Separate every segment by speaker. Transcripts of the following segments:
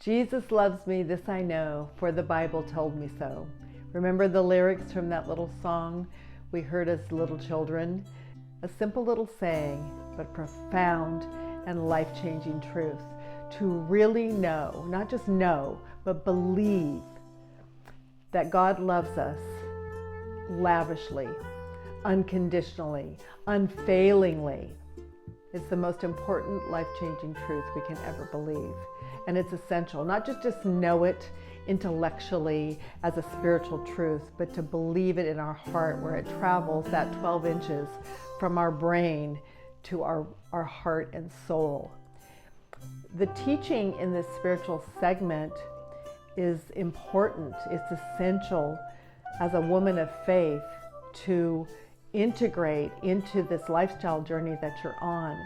Speaker 1: Jesus loves me, this I know, for the Bible told me so. Remember the lyrics from that little song we heard as little children? A simple little saying, but profound and life-changing truth. To really know, not just know, but believe that God loves us lavishly, unconditionally, unfailingly. It's the most important life-changing truth we can ever believe. And it's essential, not just know it intellectually as a spiritual truth, but to believe it in our heart where it travels that 12 inches from our brain to our heart and soul. The teaching in this spiritual segment is important. It's essential as a woman of faith to integrate into this lifestyle journey that you're on.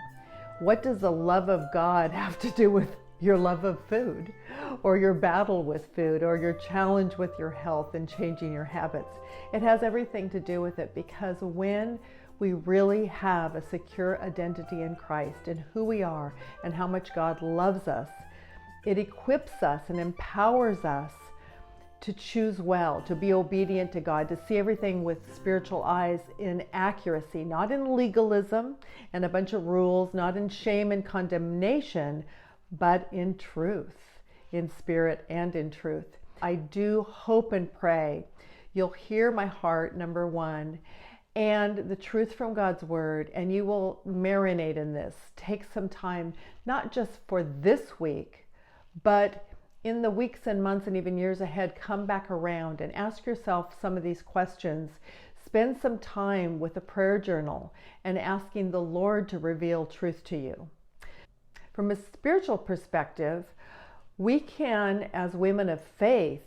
Speaker 1: What does the love of God have to do with your love of food, or your battle with food, or your challenge with your health and changing your habits? It has everything to do with it, because when we really have a secure identity in Christ and who we are and how much God loves us, it equips us and empowers us to choose well, to be obedient to God, to see everything with spiritual eyes in accuracy, not in legalism and a bunch of rules, not in shame and condemnation, but in truth, in spirit and in truth. I do hope and pray you'll hear my heart, number one, and the truth from God's word, and you will marinate in this. Take some time, not just for this week, but in the weeks and months and even years ahead, come back around and ask yourself some of these questions. Spend some time with a prayer journal and asking the Lord to reveal truth to you. From a spiritual perspective, we can, as women of faith,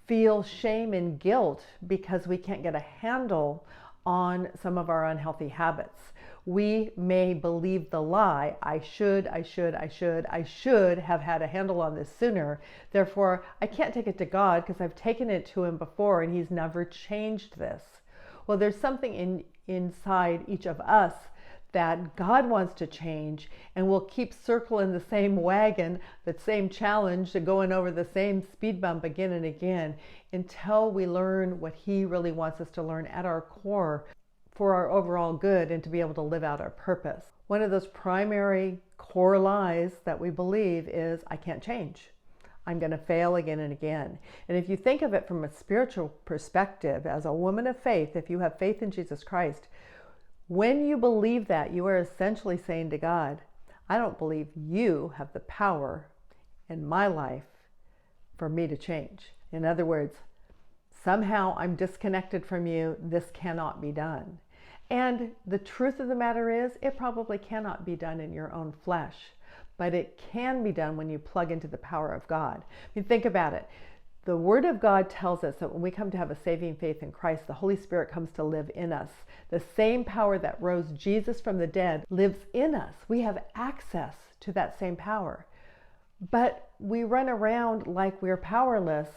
Speaker 1: feel shame and guilt because we can't get a handle on some of our unhealthy habits. We may believe the lie, I should have had a handle on this sooner. Therefore, I can't take it to God because I've taken it to him before and he's never changed this. Well, there's something inside each of us that God wants to change, and we'll keep circling the same wagon, the same challenge, going over the same speed bump again and again until we learn what he really wants us to learn at our core for our overall good and to be able to live out our purpose. One of those primary core lies that we believe is, I can't change. I'm going to fail again and again. And if you think of it from a spiritual perspective, as a woman of faith, if you have faith in Jesus Christ, when you believe that, you are essentially saying to God, I don't believe you have the power in my life for me to change. In other words, somehow I'm disconnected from you. This cannot be done. And the truth of the matter is, it probably cannot be done in your own flesh, but it can be done when you plug into the power of God. I mean, think about it. The Word of God tells us that when we come to have a saving faith in Christ, the Holy Spirit comes to live in us. The same power that rose Jesus from the dead lives in us. We have access to that same power. But we run around like we're powerless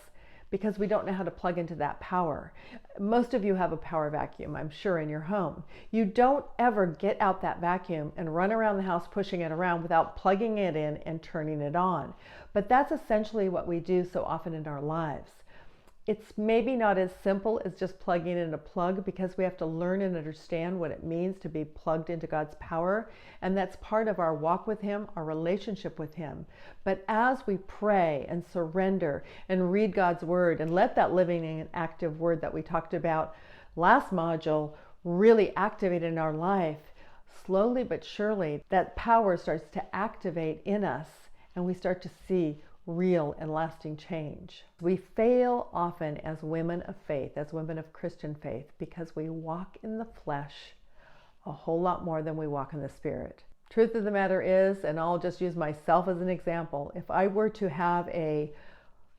Speaker 1: because we don't know how to plug into that power. Most of you have a power vacuum, I'm sure, in your home. You don't ever get out that vacuum and run around the house pushing it around without plugging it in and turning it on. But that's essentially what we do so often in our lives. It's maybe not as simple as just plugging in a plug, because we have to learn and understand what it means to be plugged into God's power. And that's part of our walk with him, our relationship with him. But as we pray and surrender and read God's word and let that living and active word that we talked about last module really activate in our life, slowly but surely that power starts to activate in us and we start to see real and lasting change. We fail often as women of faith, as women of Christian faith, because we walk in the flesh a whole lot more than we walk in the spirit. Truth of the matter is, and I'll just use myself as an example, if I were to have a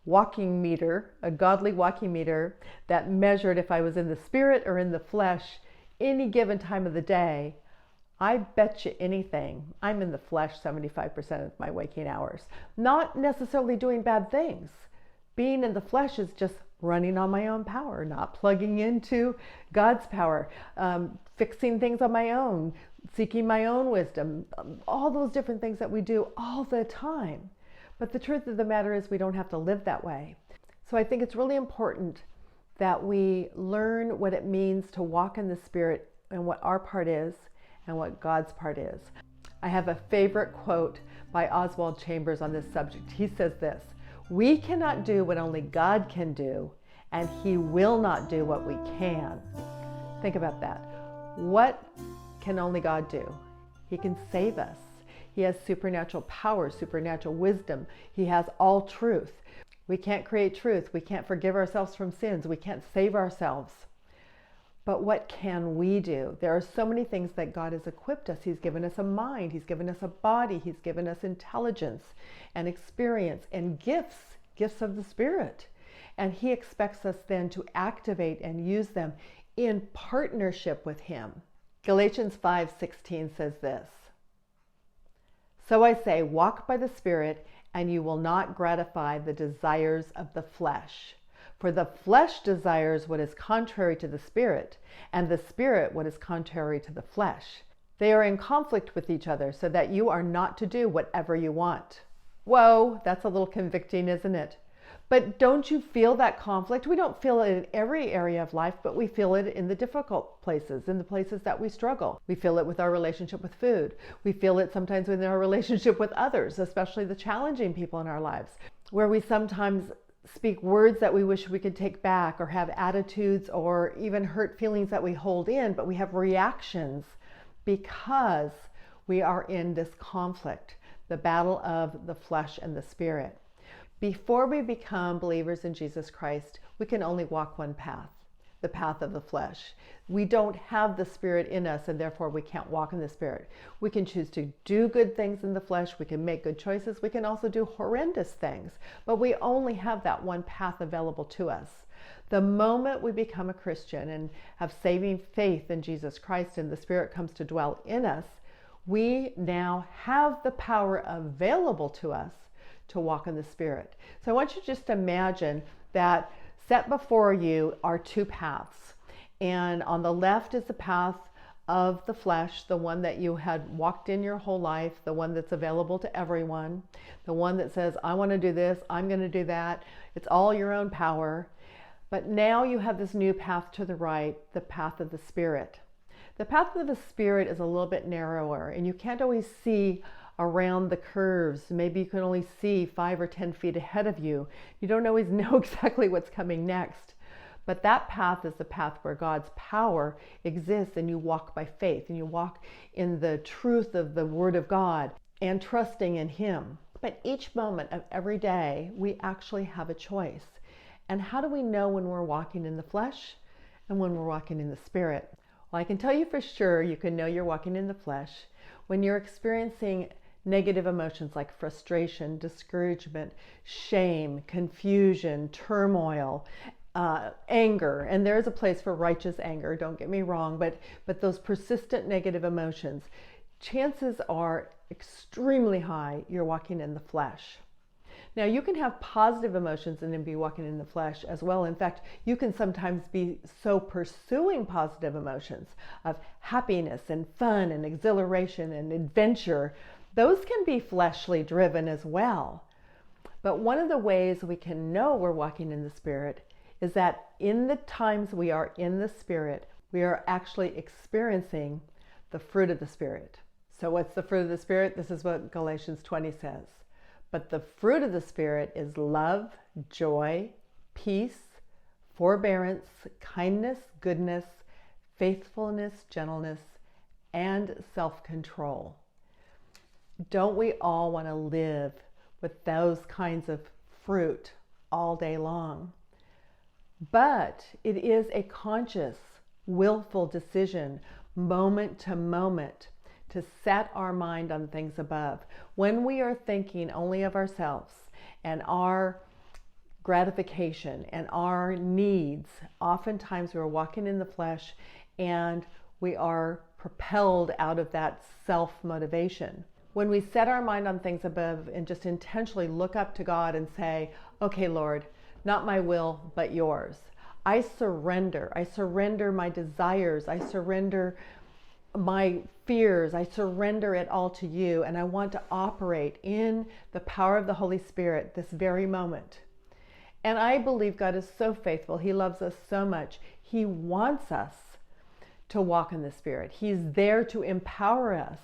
Speaker 1: walking meter, a godly walking meter that measured if I was in the spirit or in the flesh any given time of the day, I bet you anything, I'm in the flesh 75% of my waking hours. Not necessarily doing bad things. Being in the flesh is just running on my own power, not plugging into God's power, fixing things on my own, seeking my own wisdom, all those different things that we do all the time. But the truth of the matter is we don't have to live that way. So I think it's really important that we learn what it means to walk in the Spirit and what our part is and what God's part is. I have a favorite quote by Oswald Chambers on this subject. He says this: "We cannot do what only God can do, and He will not do what we can." Think about that. What can only God do? He can save us. He has supernatural power, supernatural wisdom. He has all truth. We can't create truth. We can't forgive ourselves from sins. We can't save ourselves. But what can we do? There are so many things that God has equipped us. He's given us a mind. He's given us a body. He's given us intelligence and experience and gifts of the Spirit. And He expects us then to activate and use them in partnership with Him. Galatians 5:16 says this: "So I say, walk by the Spirit, and you will not gratify the desires of the flesh. For the flesh desires what is contrary to the Spirit, and the Spirit what is contrary to the flesh. They are in conflict with each other, so that you are not to do whatever you want." Whoa, that's a little convicting, isn't it? But don't you feel that conflict? We don't feel it in every area of life, but we feel it in the difficult places, in the places that we struggle. We feel it with our relationship with food. We feel it sometimes within our relationship with others, especially the challenging people in our lives, where we sometimes speak words that we wish we could take back, or have attitudes or even hurt feelings that we hold in, but we have reactions because we are in this conflict, the battle of the flesh and the Spirit. Before we become believers in Jesus Christ, we can only walk one path, the path of the flesh. We don't have the Spirit in us, and therefore we can't walk in the Spirit. We can choose to do good things in the flesh. We can make good choices. We can also do horrendous things, but we only have that one path available to us. The moment we become a Christian and have saving faith in Jesus Christ and the Spirit comes to dwell in us, we now have the power available to us to walk in the Spirit. So I want you to just imagine that set before you are two paths. And on the left is the path of the flesh, the one that you had walked in your whole life, the one that's available to everyone, the one that says, I want to do this, I'm going to do that. It's all your own power. But now you have this new path to the right, the path of the Spirit. The path of the Spirit is a little bit narrower, and you can't always see around the curves. Maybe you can only see 5 or 10 feet ahead of you. You don't always know exactly what's coming next. But that path is the path where God's power exists, and you walk by faith, and you walk in the truth of the Word of God and trusting in Him. But each moment of every day, we actually have a choice. And how do we know when we're walking in the flesh and when we're walking in the Spirit? Well, I can tell you for sure you can know you're walking in the flesh when you're experiencing negative emotions like frustration, discouragement, shame, confusion, turmoil, anger. And there is a place for righteous anger, don't get me wrong, but those persistent negative emotions, chances are extremely high you're walking in the flesh. Now, you can have positive emotions and then be walking in the flesh as well. In fact, you can sometimes be so pursuing positive emotions of happiness and fun and exhilaration and adventure. Those can be fleshly driven as well. But one of the ways we can know we're walking in the Spirit is that in the times we are in the Spirit, we are actually experiencing the fruit of the Spirit. So what's the fruit of the Spirit? This is what Galatians 20 says. But the fruit of the Spirit is love, joy, peace, forbearance, kindness, goodness, faithfulness, gentleness, and self-control. Don't we all want to live with those kinds of fruit all day long? But it is a conscious, willful decision, moment to moment, to set our mind on things above. When we are thinking only of ourselves and our gratification and our needs, oftentimes we're walking in the flesh and we are propelled out of that self-motivation. When we set our mind on things above and just intentionally look up to God and say, okay, Lord, not my will, but yours. I surrender my desires. I surrender my fears, I surrender it all to you, and I want to operate in the power of the Holy Spirit this very moment. And I believe God is so faithful. He loves us so much. He wants us to walk in the Spirit. He's there to empower us.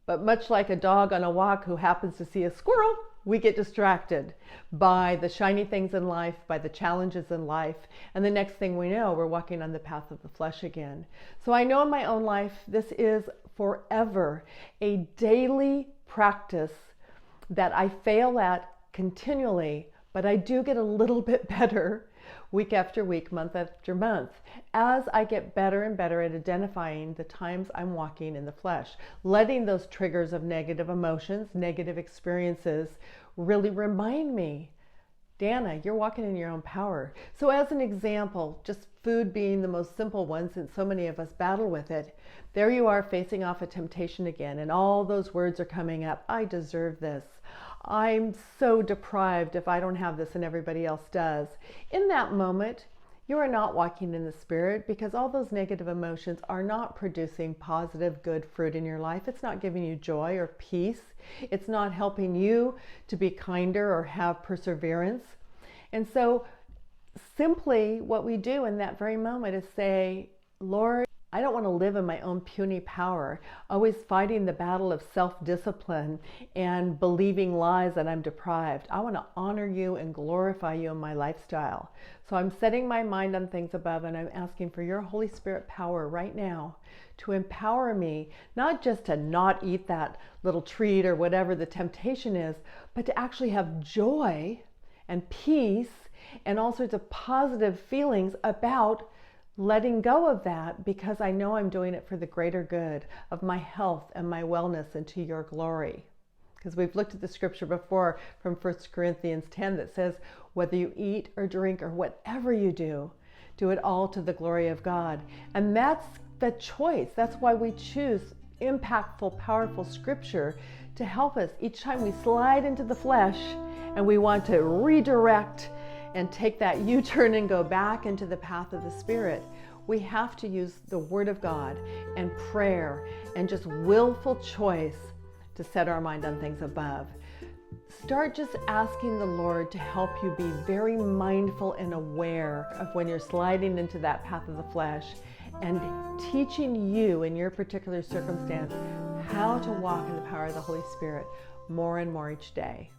Speaker 1: But much like a dog on a walk who happens to see a squirrel, we get distracted by the shiny things in life, by the challenges in life, and the next thing we know, we're walking on the path of the flesh again. So I know in my own life, this is forever a daily practice that I fail at continually, but I do get a little bit better week after week, month after month, as I get better and better at identifying the times I'm walking in the flesh, letting those triggers of negative emotions, negative experiences really remind me, Danna, you're walking in your own power. So as an example, just food being the most simple one, since so many of us battle with it, there you are facing off a temptation again, and all those words are coming up. I deserve this. I'm so deprived if I don't have this and everybody else does. In that moment, you are not walking in the Spirit, because all those negative emotions are not producing positive, good fruit in your life. It's not giving you joy or peace. It's not helping you to be kinder or have perseverance. And so simply what we do in that very moment is say, Lord, I don't want to live in my own puny power, always fighting the battle of self-discipline and believing lies that I'm deprived. I want to honor you and glorify you in my lifestyle. So I'm setting my mind on things above, and I'm asking for your Holy Spirit power right now to empower me, not just to not eat that little treat or whatever the temptation is, but to actually have joy and peace and all sorts of positive feelings about letting go of that, because I know I'm doing it for the greater good of my health and my wellness and to your glory. Because we've looked at the scripture before from 1 Corinthians 10 that says, whether you eat or drink or whatever you do, do it all to the glory of God. And that's the choice. That's why we choose impactful, powerful scripture to help us each time we slide into the flesh and we want to redirect and take that U-turn and go back into the path of the Spirit. We have to use the Word of God and prayer and just willful choice to set our mind on things above. Start just asking the Lord to help you be very mindful and aware of when you're sliding into that path of the flesh, and teaching you in your particular circumstance how to walk in the power of the Holy Spirit more and more each day.